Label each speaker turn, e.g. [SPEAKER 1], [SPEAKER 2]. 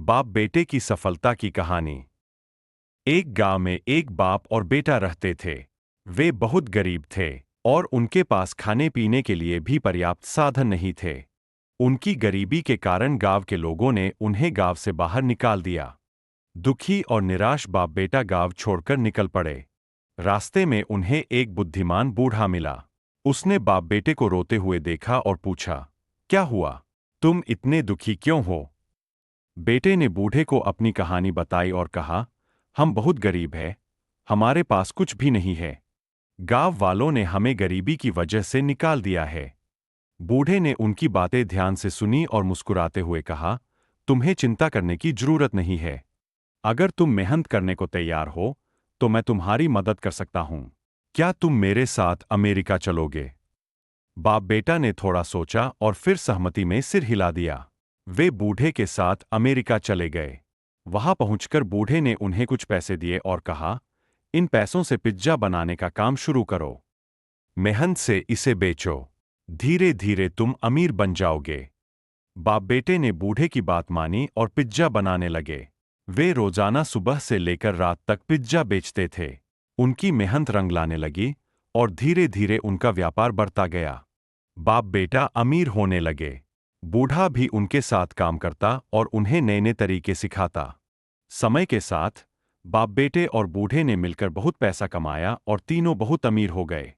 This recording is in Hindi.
[SPEAKER 1] बाप बेटे की सफलता की कहानी। एक गांव में एक बाप और बेटा रहते थे। वे बहुत गरीब थे और उनके पास खाने पीने के लिए भी पर्याप्त साधन नहीं थे। उनकी गरीबी के कारण गांव के लोगों ने उन्हें गांव से बाहर निकाल दिया। दुखी और निराश बाप बेटा गांव छोड़कर निकल पड़े। रास्ते में उन्हें एक बुद्धिमान बूढ़ा मिला। उसने बाप बेटे को रोते हुए देखा और पूछा, क्या हुआ? तुम इतने दुखी क्यों हो? बेटे ने बूढ़े को अपनी कहानी बताई और कहा, हम बहुत गरीब हैं, हमारे पास कुछ भी नहीं है। गांव वालों ने हमें गरीबी की वजह से निकाल दिया है। बूढ़े ने उनकी बातें ध्यान से सुनी और मुस्कुराते हुए कहा, तुम्हें चिंता करने की जरूरत नहीं है। अगर तुम मेहनत करने को तैयार हो, तो मैं तुम्हारी मदद कर सकता हूं। क्या तुम मेरे साथ अमेरिका चलोगे? बाप बेटा ने थोड़ा सोचा और फिर सहमति में सिर हिला दिया। वे बूढ़े के साथ अमेरिका चले गए। वहां पहुंचकर बूढ़े ने उन्हें कुछ पैसे दिए और कहा, इन पैसों से पिज्जा बनाने का काम शुरू करो। मेहनत से इसे बेचो। धीरे धीरे तुम अमीर बन जाओगे। बाप बेटे ने बूढ़े की बात मानी और पिज्जा बनाने लगे। वे रोजाना सुबह से लेकर रात तक पिज्जा बेचते थे। उनकी मेहनत रंग लाने लगी और धीरे धीरे उनका व्यापार बढ़ता गया। बाप बेटा अमीर होने लगे। बूढ़ा भी उनके साथ काम करता और उन्हें नए नए तरीके सिखाता। समय के साथ बाप बेटे और बूढ़े ने मिलकर बहुत पैसा कमाया और तीनों बहुत अमीर हो गए।